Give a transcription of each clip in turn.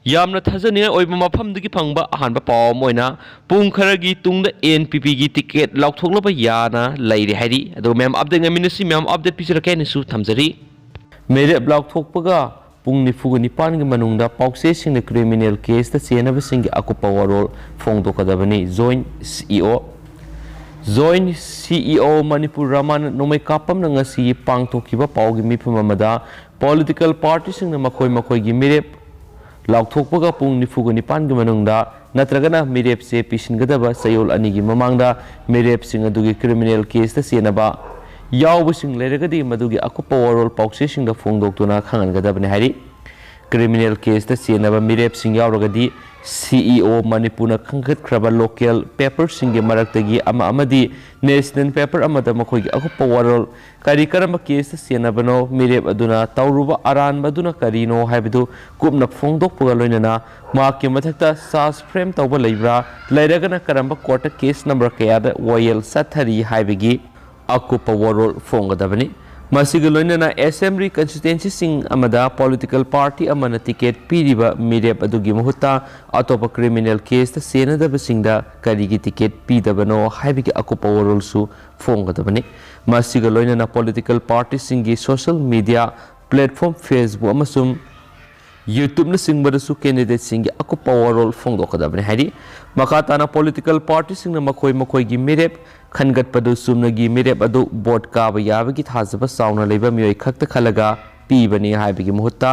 यामना थाजनिंग ओइबा मफमदगी फंगबा अहानबा पाव मोइना पुंग खरगी तुंगदा एनपीपी की टिकेट लाउथोगलबा याना लैरे हैरी अदो मैम अपडेट ngaminusi मैम अपडेट पिसरके निसु थमजरी मेरे ब्लॉक थोकपगा पुंग निफुग निपान के मनुंगदा पाउसे सिंग क्रिमिनल केस दा सेनब सिंग अकुपा वरोल फोंगदोकदबनी जॉइंट सीईओ मणिपुर रामान नोमै कापम ngasi पांगथोकिबा पाउगी मिफम अमदा पॉलिटिकल पार्टी सिंग मखोय मखोयगी मिरेप लाउथोकपगा पुंग निफुग निपान के मनुंगदा नत्रगना मिरेप से पिसिनगदबा सयोल अनिगी ममांगदा मिरेप सिंग अदुगी क्रिमिनल केस दा सेनबा यावबसिंग लेरगदी मदुगी अकुपा वरोल पाउसे सिंग दा फोंगदोक्तुना खांगनगदबने हारी क्रिमिनल केस दा सेनबा मिरेप सिंग यावरगदी सीईओ मणिपुर खंगतख्रबा लोकल पेपर सिंग मरक्तगी अमदी नेशनल पेपर अमदा मखोयगी अकुपा वरोल करी करम केस दा सेनबनो मिरेप अदुना तौरुबा अरान मदुना करीनो हाइबदु कुपना फोंगदोकपगा लोइनना माके मथक्ता सास फ्रेम तौबा लेब्रा लेरगना करम कोर्ट केस नंबर कयादा वयल सथरी हाइबगी अकुपा वरोल फोंगदबनी मसिग लोइनना असेंबली कंस्टिट्युएंसी सिंग अमदा पॉलिटिकल पार्टी अमना टिकेट पीरिबा मिरेप अदुगी मुहुत्ता अतोप क्रिमिनल केस दा सेनदब सिंगदा करीगी टिकेट पीदबनो हाइबगी अकुपा वरोल सु फोंगदबनी मसिग लोइनना पॉलिटिकल पार्टी सिंगी सोशल मीडिया प्लेटफॉर्म फेसबुक अमसुम यूट्यूब न सिंगबदसु कैंडिडेट सिंगी अकुपा वरोल फोंगदोकदबनी हाइरी मखाताना पॉलिटिकल पार्टी सिंगना मखोय मखोयगी मिरेप खनगतपदु सुमनगी मिरेप अदु बोर्ड काबा याबगी थाजबा साउना लेबा मियोय खक्त खलगा पीबनी हाइबगी मुहुत्ता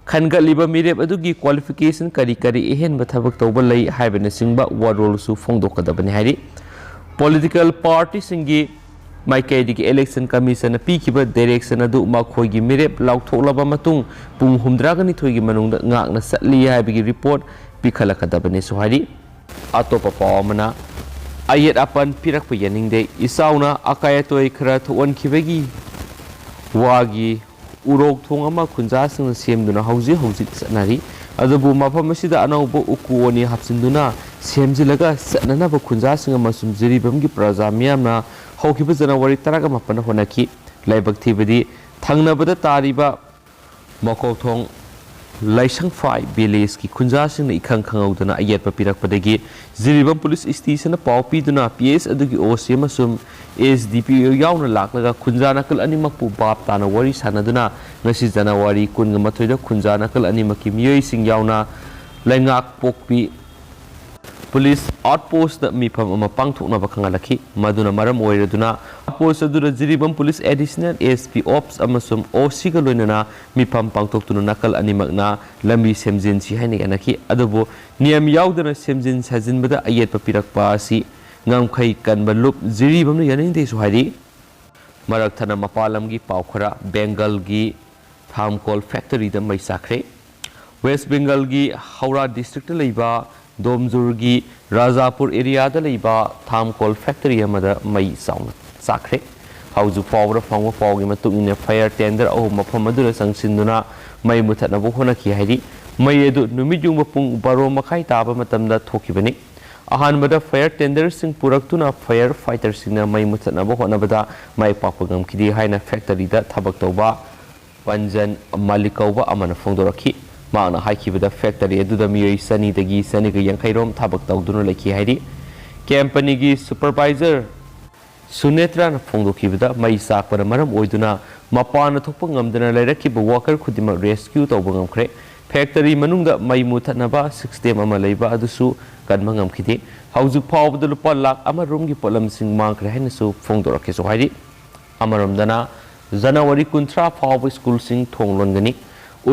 खनगतलिबा मिरेप अदुगी क्वालिफिकेशन करी करी एहेन बथबक तौबा लई हाइबने सिंगबा वरोल सु फोंगदोकदबनी हाइरी पॉलिटिकल पार्टी सिंगी माइकैदिगी इलेक्शन कमीशन पीखिबा डायरेक्शन अदु मखोयगी मिरेप लाउथोलबा मतुंग पुंग हुमद्रागनी थोयगी मनुंगदा ngakna satli हाइबगी रिपोर्ट पिखलकदबनी सुहारी अतोपा पावमना ayat apan pirak payaning de isauna akayatoy khara thonkhibegi wagi urok thongama khunja sing semduna hauji sanari adubu mafam asida anaubo ukuoni hapsinduna semjilaga sanana ba khunja sing amasum jiribamgi praja miyamna haukiba janawari taraga mapana honaki laibak thibadi thangnabada tariba makok thong Laisangphai village की खुंजासिंग इखंग खंगौदना अयेत पिरक पदगी Jiribam police station पाव पीदुना PS अदुगी ओसी मसुम एसडीपी याउना लाकलगा खुंजा नकल अनिमक पु बाप ताना वरी सानदुना ngasi जनवरी 19 दा खुंजा नकल अनिमक की मियोय सिंग याउना लैंगाक पोकपी पुलिस आउटपोस्ट दा मिफम अमा पांगथोकना बखंगलखी मदुना मरम ओइरदुना पोस्ट अदुरा Jiribam police additional SP ops अमसुम ओसी गा लोइनना मिफम पांगथोकतुना नकल अनिमकना लंबी सेमजिन सी हाइने गनखी अदुबो नियम याउदना सेमजिन साजिनबदा अयेत पिरकपा असि ngamkhai kanba lup jiribam yaning de suhari marak thana mapalamgi paukhara bengal gi thamkol factory da mai sakre west bengal gi haura district leiba domjur gi rajapur area da leiba thamkol factory amada mai saung sakre hauju pawra phangwa pawgi matung ne fire tender oh mafam adura sangsinduna mai muthatna bo hona ki hairi mai edu numijung pung baro makhai taba matamda thokibani अहानबदा fire tender सिंग पुरक्तुना fire fighter सिंगना मै मुथनबो होनबदा मै पापगम खिदि हाइना फैक्टरी दा थबक तौबा पंजन मालिकौबा अमन फोंदोरखी माना हाइखिबदा फैक्टरी अदुदा मियोय सनी दगी सनी ग यंखैरोम थबक तौदुना लखी हाइरि कंपनी गी सुपरवाइजर सुनेत्रा न फोंदोखिबदा मै साकपर मरम ओइदुना मपान थोप ngमदना लैरखिबा वर्कर खुदिमा रेस्क्यू तौबा ngमखरे फैक्टरी मनुंगदा मै मुथनबा सिस्टम अमा लैबा अदुसु kadma ngamkhidi hauju phawbda lupa lakh ama room gi polam sing mangkhre haina su phongdorake so hairi amarom dana January 13 phawb school sing thonglongani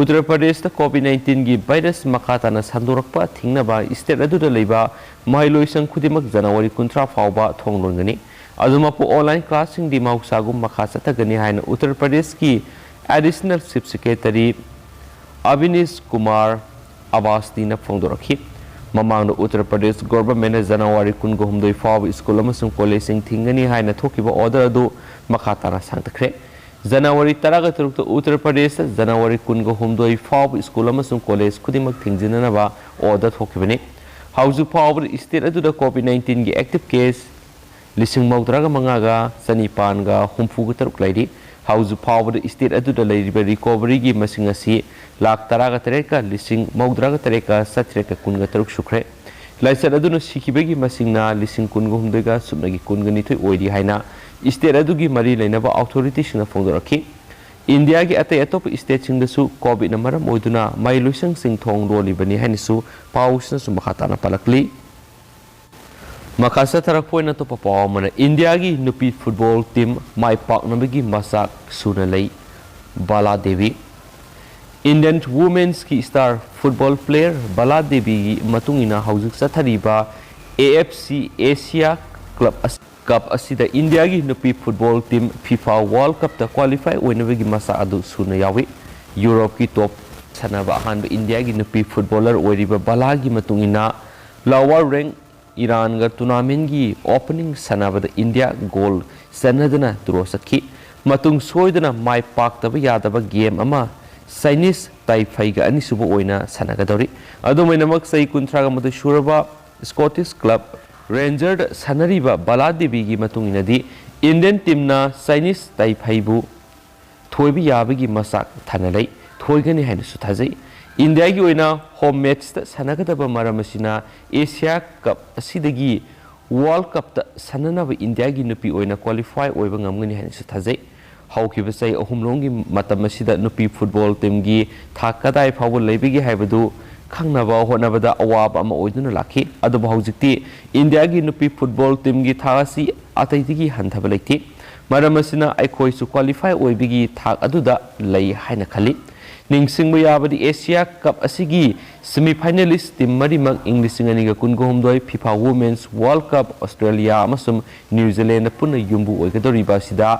Uttar Pradesh da COVID-19 gi virus makata na sandorakpa thingna ba state adu da leiba mailoi sang khudimak January 13 phawba thonglongani aduma po online classing di mausagum makha satagani haina Uttar Pradesh ki additional chief secretary Avinish Kumar Avasti na phongdorakhi Mamang Uttar Pradesh government January 19 फाव school अमसुंग कॉलेजिंग थिंगनी हाइना थोकिबा order अदु मखाताना सांगतखरे January 13 Uttar Pradesh January 19 फाव school अमसुंग college खुदिमक थिंगजिननाबा order थोकिबनी हाउजु फाव state अदुदा COVID-19 गी active case लिसिंग मौद्रागा मंगागा सनीपानगा हुमफुगा तरुक Larry ꯍꯧꯖꯤꯛ ꯐꯥꯎꯕꯗ state ꯑꯗꯨꯗ ꯂꯩꯔꯤꯕ ꯔꯤꯀꯣꯚꯔꯤꯒꯤ ꯃꯁꯤꯡ ꯑꯁꯤ ꯂꯥꯛ 18,038,793 ꯁꯨꯈ꯭ꯔꯦ꯫ ꯂꯥꯏꯆꯠ ꯑꯗꯨꯅ ꯁꯤꯈꯤꯕꯒꯤ ꯃꯁꯤꯡꯅ 19,000ꯒ ꯁꯨꯞꯅꯒꯤ 12 ꯑꯣꯏꯔꯤ ꯍꯥꯏꯅ ꯁ꯭ꯇꯦꯠ ꯑꯗꯨꯒꯤ ꯃꯔꯤ ꯂꯩꯅꯕ ꯑꯣꯊꯣꯔꯤꯇꯤꯁꯤꯡꯅ ꯐꯣꯡꯗꯣꯔꯛꯈꯤ꯫ ꯏꯟꯗꯤꯌꯥꯒꯤ ꯑꯇꯩ ꯑꯇꯣꯞꯄ ꯁ꯭ꯇꯦꯠꯁꯤꯡꯗꯁꯨ ꯀꯣꯚꯤꯗꯅ ꯃꯔꯝ ꯑꯣꯏꯗꯨꯅ ꯃꯩ ꯂꯣꯏꯁꯪꯁꯤꯡ ꯊꯣꯡ ꯂꯣꯜꯂꯤꯕꯅꯤ ꯍꯥꯏꯅꯁꯨ ꯄꯥꯎꯁꯤꯅꯁꯨ ꯃꯈꯥ ꯇꯥꯅ ꯄꯜꯂꯛꯂꯤ꯫ ꯃꯈꯥ ꯆꯠꯊꯔꯛꯄ ꯑꯣꯏꯅ ꯑꯇꯣꯞꯄ ꯄꯥꯎ ꯑꯃꯅ ꯏꯟꯗꯤꯌꯥꯒꯤ ꯅꯨꯄꯤ ꯐꯨꯠꯕꯣꯜ ꯇꯤꯝ ꯃꯥꯏ ꯄꯥꯛꯅꯕꯒꯤ ꯃꯆꯥꯛ ꯁꯨꯅ ꯂꯩ꯫ ꯕꯥꯂꯥ Devi Indian women's star football player Bala Devi matungina haujuk sathariba AFC Asia Cup asida India gi nupi football team FIFA World Cup ta qualify oinabagi masa adu suna yawi Europe ki top sanaba hanba India gi nupi footballer oiriba Bala gi matungina lower rank Iran ga tournament gi opening sanaba India goal sanadana draw sakhi matung soidana mai pak taba yadaba game ama Chinese Taipei ani subu oina sanagadori adumainamak sai kuntraga madu shuraba Scottish club Ranger sanariba Bala Devi gi matunginadi Indian team na Chinese Taipei bu thoibi yabagi masak thanalai thoigani haina su thajai India gi oina home match ta sanagadaba maramasina Asia Cup asidagi World Cup ta sananaba India gi nupi oina qualify oiba ngamgani haina su thajai Hauki ahumlongi matamasida nupi football team gi thakadai phawul leibigi haibadu khangnaba honabada awab ama oiduna lakhi aduba haujikti India gi nupi football team gi thagasi ataidigi hanthaba leiti maramasina aikhoi su qualify oibigi thak aduda lei haina khali ningsingbu yabadi Asia Cup asigi semi finalist team marimak Englisingani ga kungohumdoi FIFA Women's World Cup Australia amasum New Zealand punna yumbu oigadoriba sida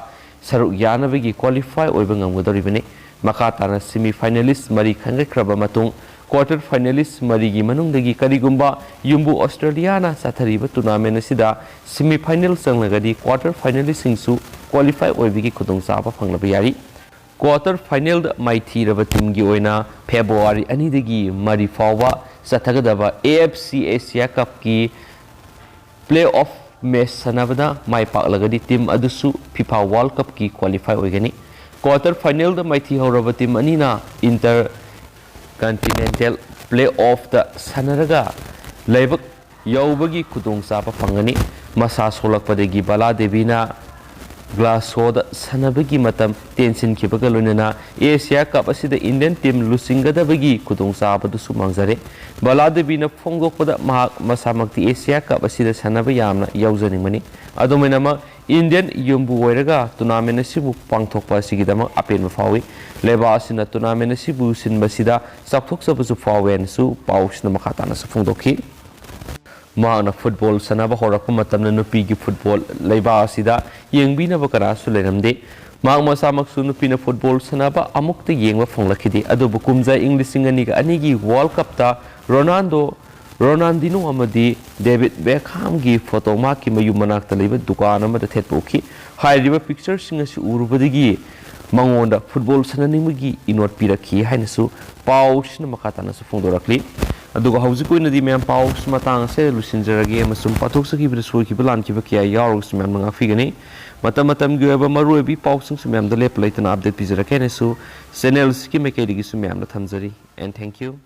Saruk Yanavigi qualify oibangam godoribane Makatana semi finalist Mari Kangakraba Matung quarter finalist Marigi Manungdagi Karigumba Yumbu Australiana Satariba tournament Sida semi final Sanglagadi quarter finalist Singsu qualify oibigi Kudung Sapa Panglabiyari quarter final Mighty Raba Team Gioina February Anidagi Mari Fawa Satagadaba AFC Asia Cup ki playoff match sanabada mai paklagadi team adusu FIFA World Cup ki qualify oigani quarter final da maithi horaba team anina intercontinental playoff da sanaraga laibak yaubagi kudong sapa pangani masa solakpadagi Bala Devina Glasgow da sanabagi matam tension kibaga loinana Asia Cup asida Indian team lusingadabagi kudong sapa du sumangzare Bala Devina phongdokpada mahak masamakti Asia Cup asida sanaba yamna yaujaningmani adumainama Indian yumbu oiraga tournament asibu pangthokpa asigidama apenba fawi leba asina tournament asibu sinbasida sakthoksabasu fawen su pausna makhatana su phongdokhi Maana football sanaba horakpa matamna nupigi football leiba asida yengbinaba kara su leramde Maang masamaksu nupina football sanaba amukta yengba phonglakidi adubu kumja Englisingani ga anigi World Cup ta Ronaldinho amadi David Beckham gi photo ma ki mayu manakta leiba dukan amada thetpokhi hairiba picture singa si urubadigi mangonda football sananimagi inot pirakhi hainasu pausna makatana su phongdorakli aduga haujikoinadi mem paus matang se lusinjarage amasum pathoksaki bidasoi ki balan ki bakia yarus mem nga figani matam gi aba maruebi pausung su mem da lep laitana update pijarakene su channel ski mekedi gi su mem da thamjari and thank you